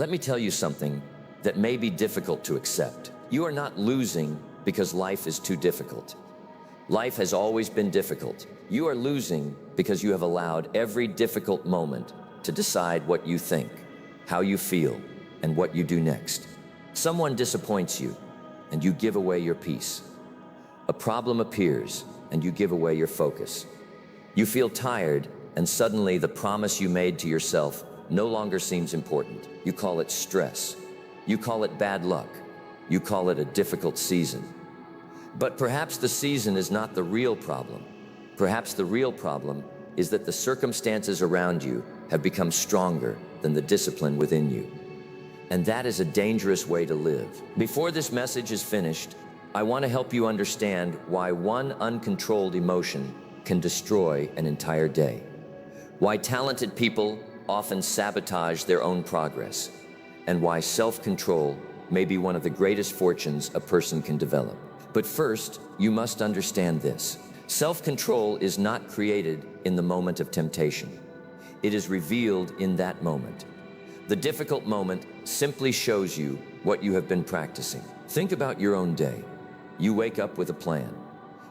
Let me tell you something that may be difficult to accept. You are not losing because life is too difficult. Life has always been difficult. You are losing because you have allowed every difficult moment to decide what you think, how you feel, and what you do next. Someone disappoints you, and you give away your peace. A problem appears, and you give away your focus. You feel tired, and suddenly the promise you made to yourself no longer seems important. You call it stress. You call it bad luck. You call it a difficult season. But perhaps the season is not the real problem. Perhaps the real problem is that the circumstances around you have become stronger than the discipline within you. And that is a dangerous way to live. Before this message is finished, I want to help you understand why one uncontrolled emotion can destroy an entire day. Why talented people often sabotage their own progress, and why self-control may be one of the greatest fortunes a person can develop. But first, you must understand this. Self-control is not created in the moment of temptation. It is revealed in that moment. The difficult moment simply shows you what you have been practicing. Think about your own day. You wake up with a plan.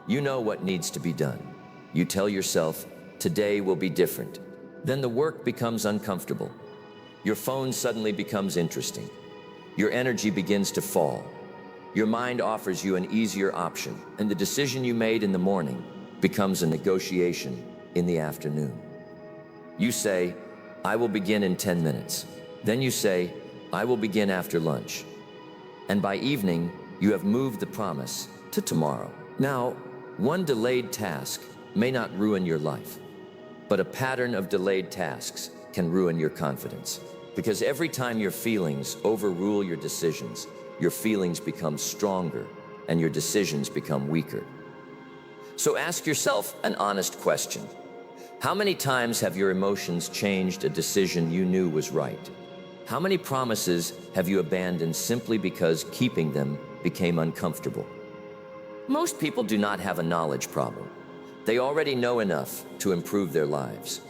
You know what needs to be done. You tell yourself, today will be different. Then the work becomes uncomfortable. Your phone suddenly becomes interesting. Your energy begins to fall. Your mind offers you an easier option, and the decision you made in the morning becomes a negotiation in the afternoon. You say, I will begin in 10 minutes. Then you say, I will begin after lunch. And by evening, you have moved the promise to tomorrow. Now, one delayed task may not ruin your life, but a pattern of delayed tasks can ruin your confidence. Because every time your feelings overrule your decisions, your feelings become stronger and your decisions become weaker. So ask yourself an honest question. How many times have your emotions changed a decision you knew was right? How many promises have you abandoned simply because keeping them became uncomfortable? Most people do not have a knowledge problem. They already know enough to improve their lives.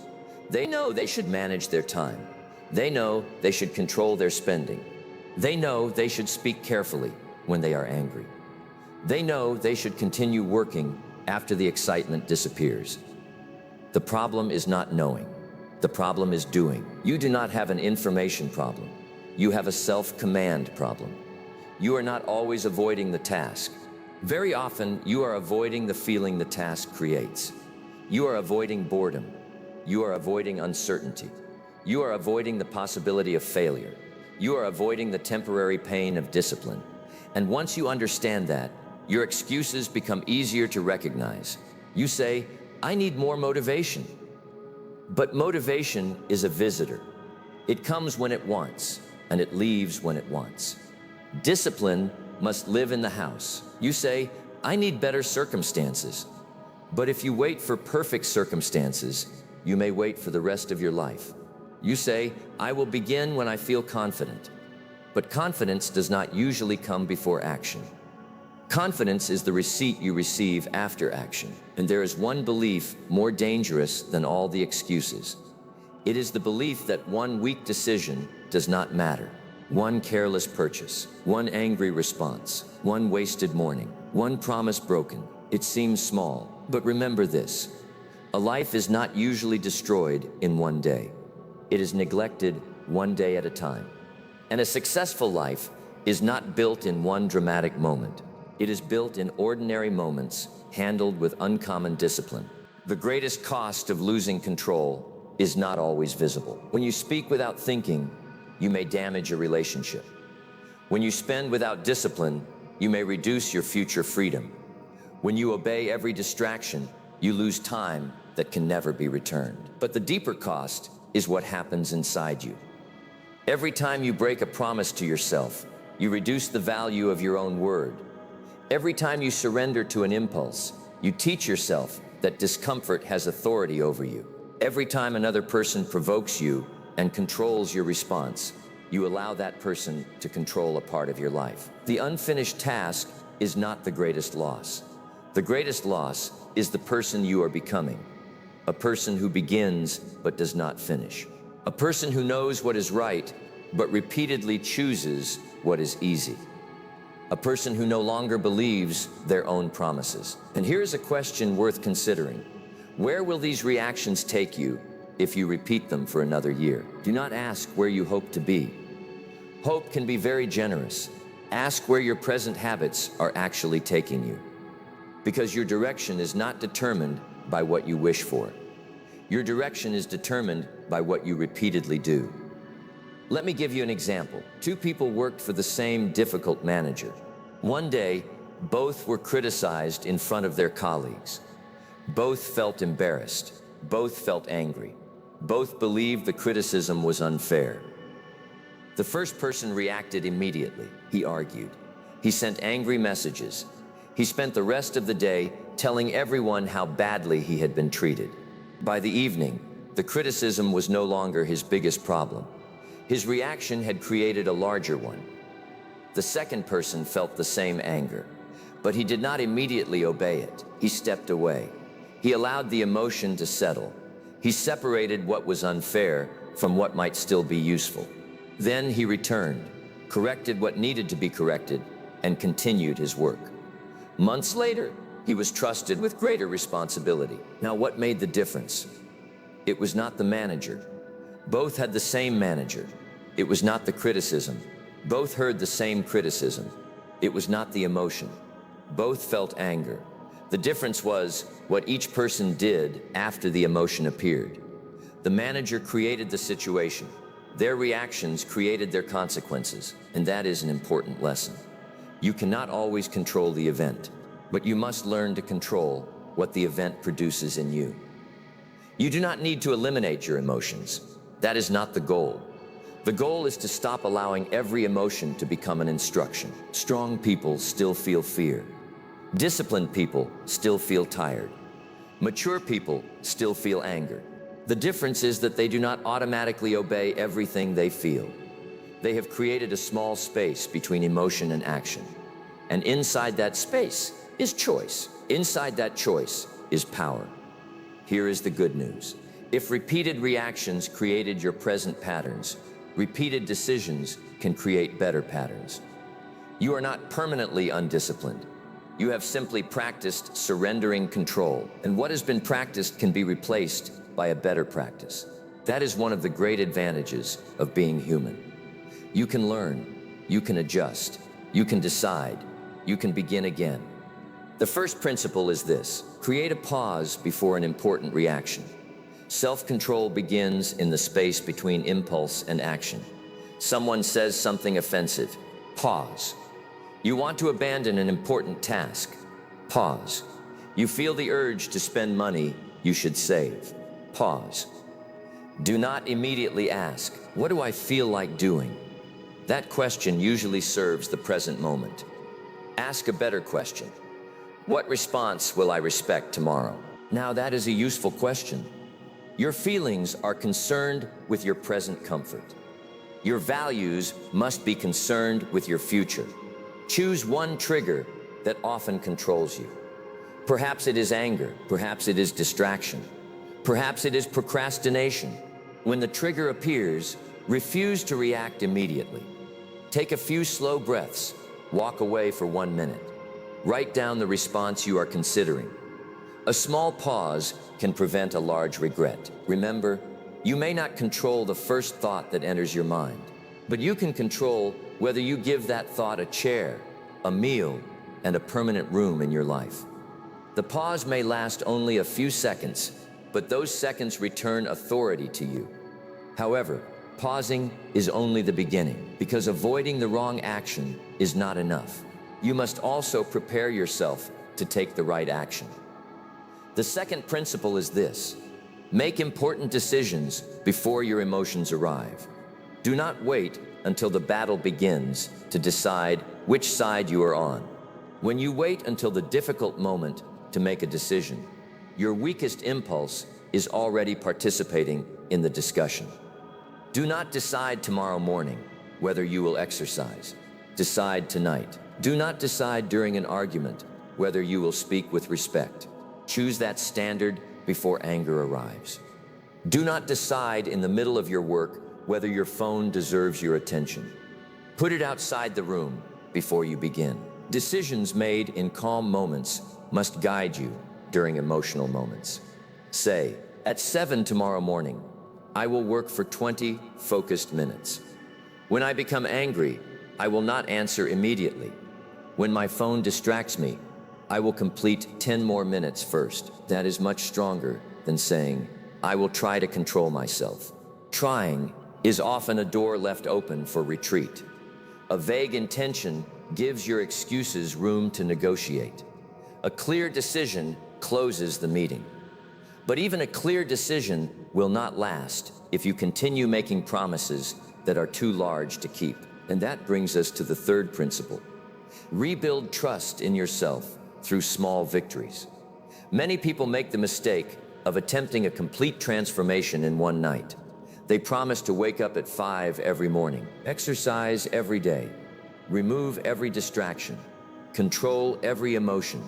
They know they should manage their time. They know they should control their spending. They know they should speak carefully when they are angry. They know they should continue working after the excitement disappears. The problem is not knowing. The problem is doing. You do not have an information problem. You have a self-command problem. You are not always avoiding the task. Very often, you are avoiding the feeling the task creates. You are avoiding boredom. You are avoiding uncertainty. You are avoiding the possibility of failure. You are avoiding the temporary pain of discipline. And once you understand that, your excuses become easier to recognize. You say, I need more motivation. But motivation is a visitor. It comes when it wants, and it leaves when it wants. Discipline must live in the house. You say, I need better circumstances. But if you wait for perfect circumstances, you may wait for the rest of your life. You say, I will begin when I feel confident. But confidence does not usually come before action. Confidence is the receipt you receive after action. And there is one belief more dangerous than all the excuses. It is the belief that one weak decision does not matter. One careless purchase, one angry response, one wasted morning, one promise broken. It seems small, but remember this. A life is not usually destroyed in one day. It is neglected one day at a time. And a successful life is not built in one dramatic moment. It is built in ordinary moments, handled with uncommon discipline. The greatest cost of losing control is not always visible. When you speak without thinking, you may damage a relationship. When you spend without discipline, you may reduce your future freedom. When you obey every distraction, you lose time that can never be returned. But the deeper cost is what happens inside you. Every time you break a promise to yourself, you reduce the value of your own word. Every time you surrender to an impulse, you teach yourself that discomfort has authority over you. Every time another person provokes you and controls your response, you allow that person to control a part of your life. The unfinished task is not the greatest loss. The greatest loss is the person you are becoming. A person who begins but does not finish. A person who knows what is right but repeatedly chooses what is easy. A person who no longer believes their own promises. And here's a question worth considering. Where will these reactions take you if you repeat them for another year? Do not ask where you hope to be. Hope can be very generous. Ask where your present habits are actually taking you. Because your direction is not determined by what you wish for. Your direction is determined by what you repeatedly do. Let me give you an example. Two people worked for the same difficult manager. One day, both were criticized in front of their colleagues. Both felt embarrassed. Both felt angry. Both believed the criticism was unfair. The first person reacted immediately. He argued. He sent angry messages. He spent the rest of the day telling everyone how badly he had been treated. By the evening, the criticism was no longer his biggest problem. His reaction had created a larger one. The second person felt the same anger, but he did not immediately obey it. He stepped away. He allowed the emotion to settle. He separated what was unfair from what might still be useful. Then he returned, corrected what needed to be corrected, and continued his work. Months later, he was trusted with greater responsibility. Now, what made the difference? It was not the manager. Both had the same manager. It was not the criticism. Both heard the same criticism. It was not the emotion. Both felt anger. The difference was what each person did after the emotion appeared. The manager created the situation. Their reactions created their consequences, and that is an important lesson. You cannot always control the event, but you must learn to control what the event produces in you. You do not need to eliminate your emotions. That is not the goal. The goal is to stop allowing every emotion to become an instruction. Strong people still feel fear. Disciplined people still feel tired. Mature people still feel anger. The difference is that they do not automatically obey everything they feel. They have created a small space between emotion and action. And inside that space is choice. Inside that choice is power. Here is the good news. If repeated reactions created your present patterns, repeated decisions can create better patterns. You are not permanently undisciplined. You have simply practiced surrendering control, and what has been practiced can be replaced by a better practice. That is one of the great advantages of being human. You can learn, you can adjust, you can decide, you can begin again. The first principle is this: create a pause before an important reaction. Self-control begins in the space between impulse and action. Someone says something offensive. Pause. You want to abandon an important task. Pause. You feel the urge to spend money you should save. Pause. Do not immediately ask, "What do I feel like doing?" That question usually serves the present moment. Ask a better question. What response will I respect tomorrow? Now that is a useful question. Your feelings are concerned with your present comfort. Your values must be concerned with your future. Choose one trigger that often controls you. Perhaps it is anger. Perhaps it is distraction. Perhaps it is procrastination. When the trigger appears, refuse to react immediately. Take a few slow breaths. Walk away for 1 minute. Write down the response you are considering. A small pause can prevent a large regret. Remember, you may not control the first thought that enters your mind, but you can control whether you give that thought a chair, a meal, and a permanent room in your life. The pause may last only a few seconds, but those seconds return authority to you. However, pausing is only the beginning, because avoiding the wrong action is not enough. You must also prepare yourself to take the right action. The second principle is this: make important decisions before your emotions arrive. Do not wait until the battle begins to decide which side you are on. When you wait until the difficult moment to make a decision, your weakest impulse is already participating in the discussion. Do not decide tomorrow morning whether you will exercise. Decide tonight. Do not decide during an argument whether you will speak with respect. Choose that standard before anger arrives. Do not decide in the middle of your work whether your phone deserves your attention. Put it outside the room before you begin. Decisions made in calm moments must guide you during emotional moments. Say, at 7 tomorrow morning, I will work for 20 focused minutes. When I become angry, I will not answer immediately. When my phone distracts me, I will complete 10 more minutes first. That is much stronger than saying, I will try to control myself. Trying is often a door left open for retreat. A vague intention gives your excuses room to negotiate. A clear decision closes the meeting. But even a clear decision will not last if you continue making promises that are too large to keep. And that brings us to the third principle. Rebuild trust in yourself through small victories. Many people make the mistake of attempting a complete transformation in one night. They promise to wake up at 5 every morning, exercise every day, remove every distraction, control every emotion,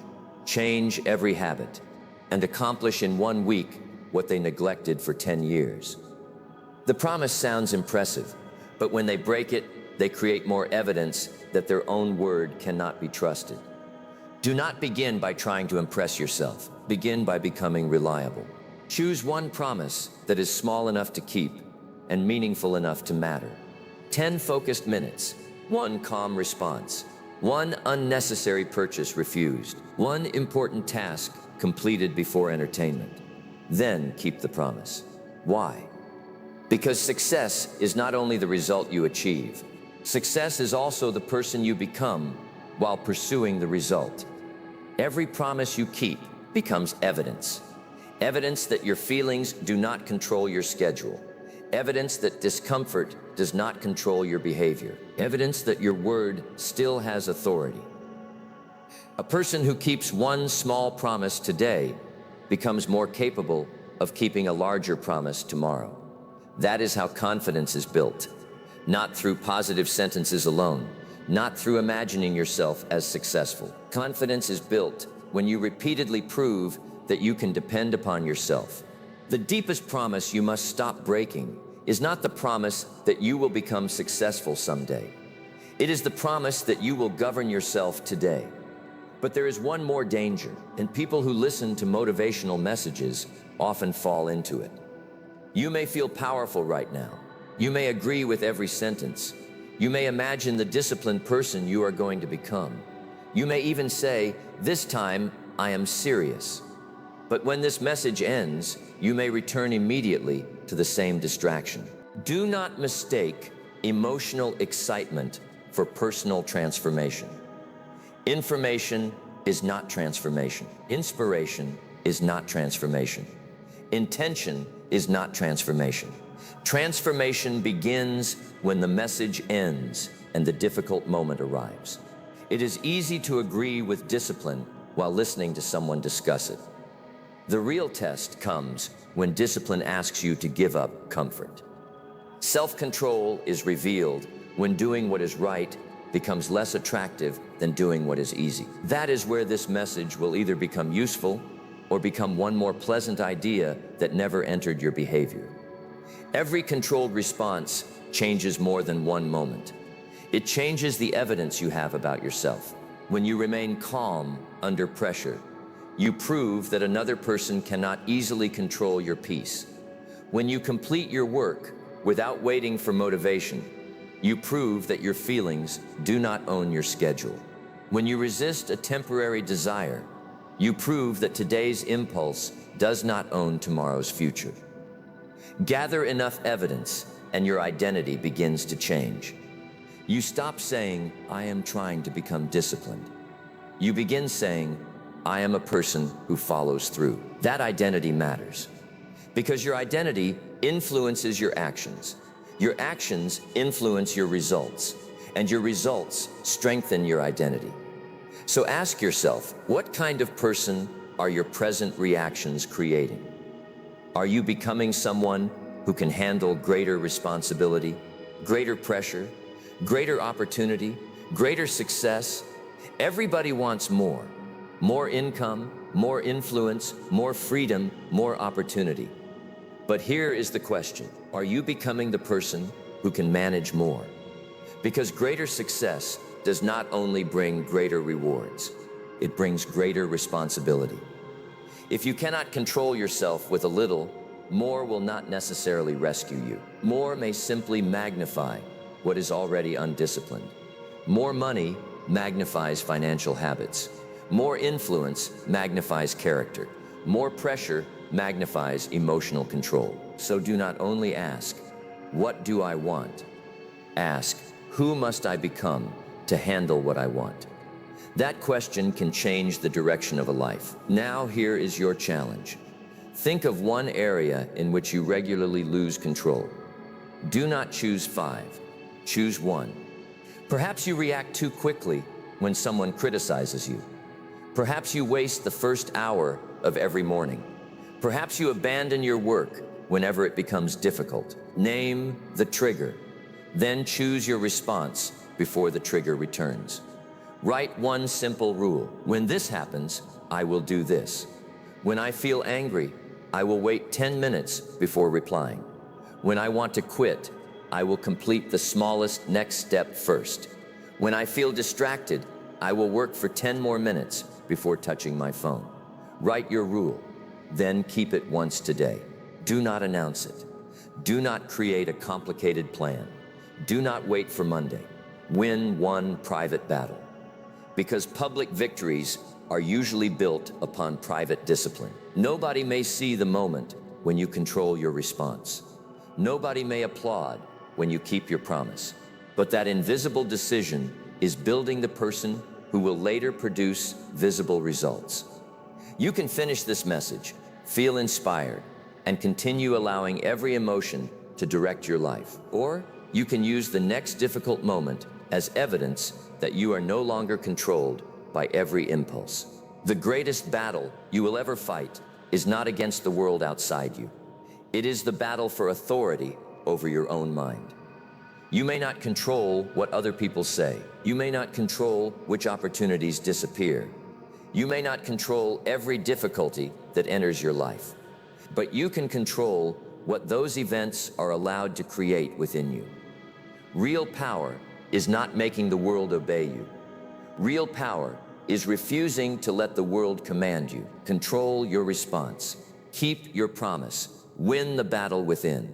change every habit, and accomplish in 1 week what they neglected for 10 years. The promise sounds impressive, but when they break it, they create more evidence that their own word cannot be trusted. Do not begin by trying to impress yourself. Begin by becoming reliable. Choose one promise that is small enough to keep and meaningful enough to matter. 10 focused minutes, 1 calm response, 1 unnecessary purchase refused, 1 important task completed before entertainment. Then keep the promise. Why? Because success is not only the result you achieve, success is also the person you become while pursuing the result. Every promise you keep becomes evidence. Evidence that your feelings do not control your schedule. Evidence that discomfort does not control your behavior. Evidence that your word still has authority. A person who keeps one small promise today becomes more capable of keeping a larger promise tomorrow. That is how confidence is built. Not through positive sentences alone, not through imagining yourself as successful. Confidence is built when you repeatedly prove that you can depend upon yourself. The deepest promise you must stop breaking is not the promise that you will become successful someday. It is the promise that you will govern yourself today. But there is one more danger, and people who listen to motivational messages often fall into it. You may feel powerful right now. You may agree with every sentence. You may imagine the disciplined person you are going to become. You may even say, "This time I am serious." But when this message ends, you may return immediately to the same distraction. Do not mistake emotional excitement for personal transformation. Information is not transformation. Inspiration is not transformation. Intention is not transformation. Transformation begins when the message ends and the difficult moment arrives. It is easy to agree with discipline while listening to someone discuss it. The real test comes when discipline asks you to give up comfort. Self-control is revealed when doing what is right becomes less attractive than doing what is easy. That is where this message will either become useful or become one more pleasant idea that never entered your behavior. Every controlled response changes more than one moment. It changes the evidence you have about yourself. When you remain calm under pressure, you prove that another person cannot easily control your peace. When you complete your work without waiting for motivation, you prove that your feelings do not own your schedule. When you resist a temporary desire, you prove that today's impulse does not own tomorrow's future. Gather enough evidence and your identity begins to change. You stop saying, "I am trying to become disciplined." You begin saying, "I am a person who follows through." That identity matters because your identity influences your actions. Your actions influence your results, and your results strengthen your identity. So ask yourself, what kind of person are your present reactions creating? Are you becoming someone who can handle greater responsibility, greater pressure, greater opportunity, greater success? Everybody wants more. More income, more influence, more freedom, more opportunity. But here is the question. Are you becoming the person who can manage more? Because greater success does not only bring greater rewards, it brings greater responsibility. If you cannot control yourself with a little, more will not necessarily rescue you. More may simply magnify what is already undisciplined. More money magnifies financial habits. More influence magnifies character. More pressure magnifies emotional control. So do not only ask, what do I want? Ask, who must I become to handle what I want? That question can change the direction of a life. Now here is your challenge. Think of one area in which you regularly lose control. Do not choose 5, choose 1. Perhaps you react too quickly when someone criticizes you. Perhaps you waste the first hour of every morning. Perhaps you abandon your work whenever it becomes difficult. Name the trigger, then choose your response before the trigger returns. Write one simple rule. When this happens, I will do this. When I feel angry, I will wait 10 minutes before replying. When I want to quit, I will complete the smallest next step first. When I feel distracted, I will work for 10 more minutes before touching my phone. Write your rule, then keep it once today. Do not announce it. Do not create a complicated plan. Do not wait for Monday. Win one private battle. Because public victories are usually built upon private discipline. Nobody may see the moment when you control your response. Nobody may applaud when you keep your promise. But that invisible decision is building the person who will later produce visible results. You can finish this message, feel inspired, and continue allowing every emotion to direct your life. Or you can use the next difficult moment as evidence that you are no longer controlled by every impulse. The greatest battle you will ever fight is not against the world outside you. It is the battle for authority over your own mind. You may not control what other people say. You may not control which opportunities disappear. You may not control every difficulty that enters your life. But you can control what those events are allowed to create within you. Real power is not making the world obey you. Real power is refusing to let the world command you. Control your response. Keep your promise. Win the battle within.